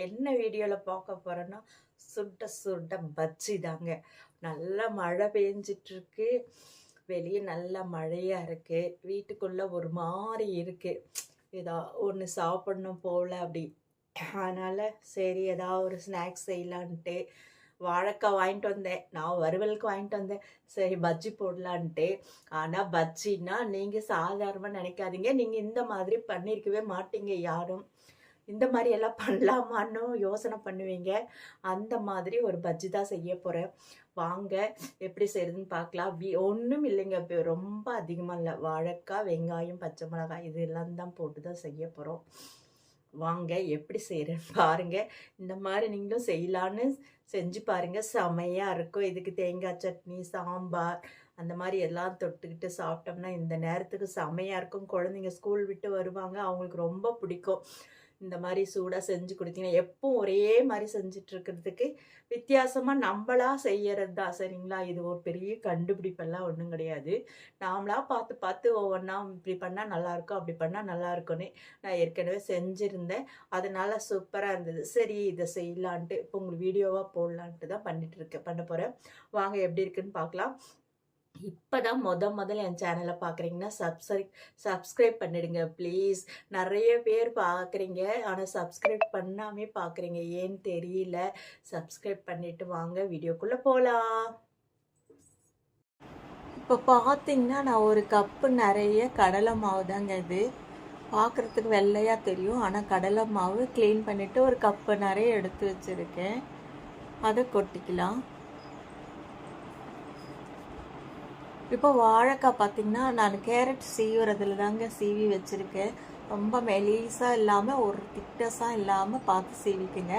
என்ன வீடியோவில் பார்க்க போகிறோன்னா சுட்ட சுட்ட பஜ்ஜி தாங்க. நல்லா மழை பெஞ்சிட்ருக்கு, வெளியே நல்லா மழையாக இருக்குது, வீட்டுக்குள்ளே ஒரு மாதிரி இருக்குது, ஏதோ ஒன்று சாப்பிடணும் போல் அப்படி. அதனால் சரி ஏதாவது ஒரு ஸ்நாக்ஸ் செய்யலான்ட்டு வாழைக்காய் வாங்கிட்டு வந்தேன். நான் வறுவலுக்கு வாங்கிட்டு வந்தேன். சரி பஜ்ஜி போடலான்ட்டு. ஆனால் பஜ்ஜின்னா நீங்கள் சாதாரணமாக நினைக்காதீங்க, நீங்கள் இந்த மாதிரி பண்ணியிருக்கவே மாட்டீங்க யாரும். இந்த மாதிரி எல்லாம் பண்ணலாமான்னு யோசனை பண்ணுவீங்க. அந்த மாதிரி ஒரு பஜ்ஜி தான் செய்ய போகிறேன். வாங்க எப்படி செய்கிறதுன்னு பார்க்கலாம். ஒன்றும் இல்லைங்க, இப்போ ரொம்ப அதிகமாக இல்லை. வாழைக்காய், வெங்காயம், பச்சை மிளகாய் இதெல்லாம் தான் போட்டு தான் செய்ய போகிறோம். வாங்க எப்படி செய்கிறேன்னு பாருங்கள். இந்த மாதிரி நீங்களும் செய்யலான்னு செஞ்சு பாருங்கள், செமையாக இருக்கும். இதுக்கு தேங்காய் சட்னி, சாம்பார் அந்த மாதிரி எல்லாம் தொட்டுக்கிட்டு சாப்பிட்டோம்னா இந்த நேரத்துக்கு செமையாக இருக்கும். குழந்தைங்க ஸ்கூல் விட்டு வருவாங்க, அவங்களுக்கு ரொம்ப பிடிக்கும். இந்த மாதிரி சூடாக செஞ்சு கொடுத்தீங்கன்னா, எப்பவும் ஒரே மாதிரி செஞ்சிட்ருக்கிறதுக்கு வித்தியாசமாக நம்மளாக செய்கிறது தான். சரிங்களா? இது ஒரு பெரிய கண்டுபிடிப்பெல்லாம் ஒன்றும் கிடையாது. நாமளாக பார்த்து பார்த்து ஒவ்வொன்றா இப்படி பண்ணால் நல்லாயிருக்கும், அப்படி பண்ணால் நல்லாயிருக்குன்னு நான் ஏற்கனவே செஞ்சுருந்தேன். அதனால் சூப்பராக இருந்தது. சரி இதை செய்யலான்ட்டு இப்போ உங்களுக்கு வீடியோவாக போடலான்ட்டு தான் பண்ண போகிறேன். வாங்க எப்படி இருக்குன்னு பார்க்கலாம். இப்போ தான் முதல்ல என் சேனலை பார்க்குறீங்கன்னா சப்ஸ்கிரைப் பண்ணிடுங்க ப்ளீஸ். நிறைய பேர் பார்க்குறீங்க, ஆனால் சப்ஸ்கிரைப் பண்ணாமே பார்க்குறீங்க, ஏன்னு தெரியல. சப்ஸ்கிரைப் பண்ணிவிட்டு வாங்க வீடியோக்குள்ளே போகலாம். இப்போ பார்த்தீங்கன்னா நான் ஒரு கப்பு நிறைய கடலை மாவு தாங்க. இது பார்க்குறதுக்கு வெள்ளையாக தெரியும், ஆனால் கடலை மாவு க்ளீன் பண்ணிவிட்டு ஒரு கப்பு நிறைய எடுத்து வச்சுருக்கேன். அதை கொட்டிக்கலாம். இப்போ வாழைக்காய் பார்த்திங்கன்னா நான் கேரட் சீவுறதுல தாங்க சீவி வச்சுருக்கேன். ரொம்ப மெலீஸாக இல்லாமல் ஒரு திக்னஸாக இல்லாமல் பார்த்து சீவிக்குங்க.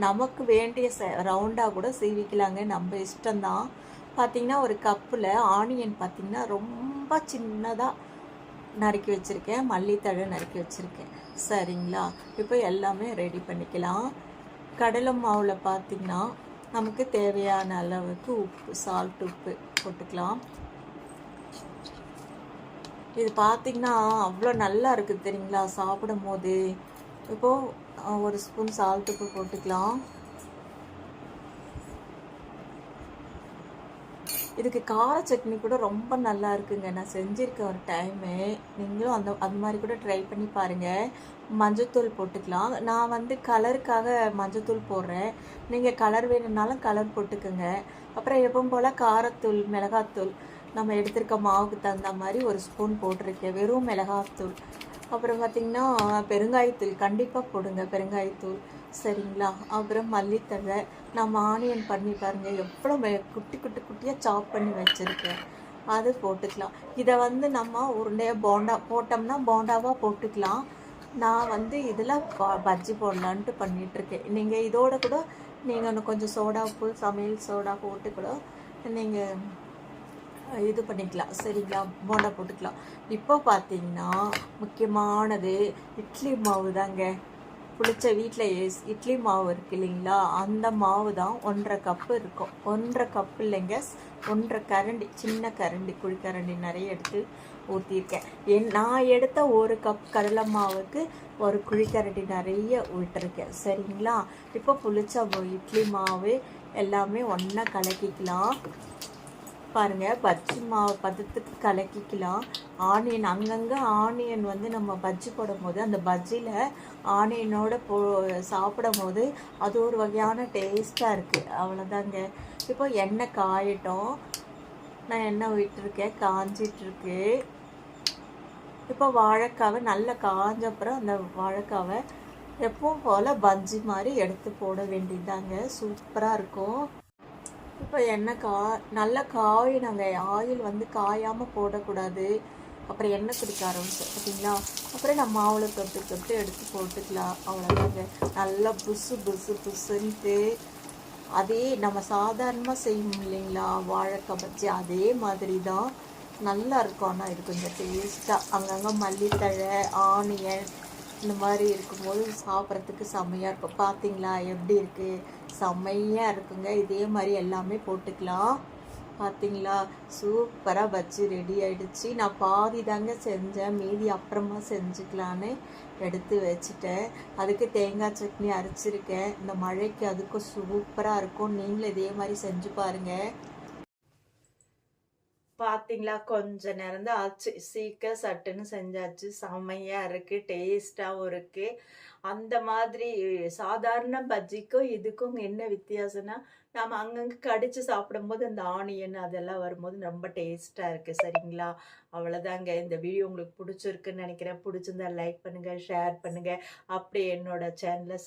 நமக்கு வேண்டிய ரவுண்டாக கூட சீவிக்கலாங்க, நம்ம இஷ்டம்தான். பார்த்திங்கன்னா ஒரு கப்பில் ஆனியன் பார்த்திங்கன்னா ரொம்ப சின்னதாக நறுக்கி வச்சுருக்கேன், மல்லித்தழை நறுக்கி வச்சுருக்கேன். சரிங்களா? இப்போ எல்லாமே ரெடி பண்ணிக்கலாம். கடலை மாவில் பார்த்திங்கன்னா நமக்கு தேவையான அளவுக்கு உப்பு, சால்ட் உப்பு போட்டுக்கலாம். இது பார்த்திங்கன்னா அவ்வளோ நல்லா இருக்குது தெரியுங்களா சாப்பிடும் போது. இப்போது ஒரு ஸ்பூன் சால்ட் உப்பு போட்டுக்கலாம். இதுக்கு கார சட்னி கூட ரொம்ப நல்லா இருக்குங்க, நான் செஞ்சுருக்கேன் ஒரு டைமு. நீங்களும் அந்த மாதிரி கூட ட்ரை பண்ணி பாருங்கள். மஞ்சத்தூள் போட்டுக்கலாம். நான் வந்து கலருக்காக மஞ்சத்தூள் போடுறேன், நீங்கள் கலர் வேணும்னாலும் கலர் போட்டுக்கோங்க. அப்புறம் எப்பவும் போல் காரத்தூள், மிளகாத்தூள் நம்ம எடுத்துருக்க மாவுக்கு தகுந்த மாதிரி ஒரு ஸ்பூன் போட்டிருக்கேன், வெறும் மிளகாத்தூள். அப்புறம் பார்த்திங்கன்னா பெருங்காயத்தூள் கண்டிப்பாக போடுங்க, பெருங்காயத்தூள். சரிங்களா? அப்புறம் மல்லித்தழை. நம்ம ஆனியன் பண்ணி பாருங்கள், எவ்வளோ குட்டியாக சாப் பண்ணி வச்சுருக்கேன், அது போட்டுக்கலாம். இதை வந்து நம்ம உருண்டையாக போண்டா போட்டோம்னா போண்டாவாக போட்டுக்கலாம். நான் வந்து இதில் பஜ்ஜி போடலான்ட்டு பண்ணிகிட்ருக்கேன். நீங்கள் இதோட கூட நீங்கள் இன்னும் கொஞ்சம் சோடா உப்பு, சமையல் சோடா போட்டு கூட நீங்கள் இது பண்ணிக்கலாம். சரிங்களா? போண்டா போட்டுக்கலாம். இப்போ பார்த்தீங்கன்னா முக்கியமானது இட்லி மாவு தாங்க. புளிச்ச வீட்டில் இட்லி மாவு இருக்குது இல்லைங்களா, அந்த மாவு தான் 1.5 கப்பு இருக்கும். 1.5 கப்பு இல்லைங்க, 1.5 கரண்டி, சின்ன கரண்டி, குழிக்கரண்டி நிறைய எடுத்து ஊற்றிருக்கேன். நான் எடுத்த 1 கப் கடலை மாவுக்கு ஒரு குழிக்கரண்டி நிறைய விட்டுருக்கேன். சரிங்களா? இப்போ புளிச்ச இட்லி மாவு எல்லாமே ஒன்றா கலக்கிக்கலாம். பாருங்கள், பஜ்ஜி மாவு பதத்துக்கு கலக்கிக்கலாம். ஆனியன் அங்கங்கே ஆனியன் வந்து நம்ம பஜ்ஜி போடும் போது அந்த பஜ்ஜியில் ஆனியனோட சாப்பிடும் போது அது ஒரு வகையான டேஸ்ட்டாக இருக்குது. அவ்வளோதாங்க. இப்போ எண்ணெய் காயட்டும். நான் எண்ணெய் விட்டுருக்கேன், காஞ்சிட்ருக்கு. இப்போ வாழைக்காவை நல்லா காஞ்சப்புறம் அந்த வாழைக்காவை எப்பவும் போல் பஜ்ஜி மாதிரி எடுத்து போட வேண்டியதாங்க, சூப்பராக இருக்கும். இப்போ எண்ணெய் நல்லா காயினாங்க, ஆயில் வந்து காயாமல் போடக்கூடாது, அப்புறம் எண்ணெய் குடிக்க ஆரம்பிச்சோம் பார்த்தீங்களா. அப்புறம் நம்ம மாவில் தொட்டு எடுத்து போட்டுக்கலாம். அவ்வளோதாங்க. நல்லா புசுன்ட்டு அதே நம்ம சாதாரணமாக செய்வோம் இல்லைங்களா வாழைக்காய் பஜ்ஜி, அதே மாதிரி தான் நல்லா இருக்கும். ஆனால் இது கொஞ்சம் டேஸ்ட்டாக அங்கங்கே மல்லித்தழை, ஆனியன் இந்த மாதிரி இருக்கும்போது சாப்பிட்றதுக்கு செம்மையாக இருக்கும். பார்த்தீங்களா எப்படி இருக்குது? செம்மையாக இருக்குங்க. இதே மாதிரி எல்லாமே போட்டுக்கலாம். பார்த்தீங்களா? சூப்பரா பஜ்ஜி ரெடி ஆயிடுச்சு. நான் பாதி தாங்க செஞ்சேன். மீதி அப்புறமா செஞ்சுக்கலான்னு எடுத்து வச்சுட்டேன். அதுக்கு தேங்காய் சட்னி அரைச்சிருக்கேன். இந்த மழைக்கு அதுக்கும் சூப்பரா இருக்கும். நீங்களும் இதே மாரி செஞ்சு பாருங்க. பார்த்தீங்களா, கொஞ்ச நேரம் தான் ஆச்சு. சட்டுன்னு செஞ்சாச்சு. செம்மையா இருக்கு. டேஸ்ட்டாவும் இருக்கு. அந்த மாதிரி சாதாரண பஜ்ஜிக்கும், இதுக்கும் என்ன வித்தியாசம்னா, நாம அங்கங்க கடிச்சு சாப்பிடும்போது அந்த ஆனியன் அதெல்லாம் வரும்போது ரொம்ப டேஸ்ட்டா இருக்கு. சரிங்களா? அவ்வளோதாங்க. இந்த வீடியோ உங்களுக்கு புடிச்சிருக்குன்னு நெனைக்கிறேன். புடிச்சிருந்தா லைக் பண்ணுங்க, ஷேர் பண்ணுங்க. அப்படியே என்னோட சேனல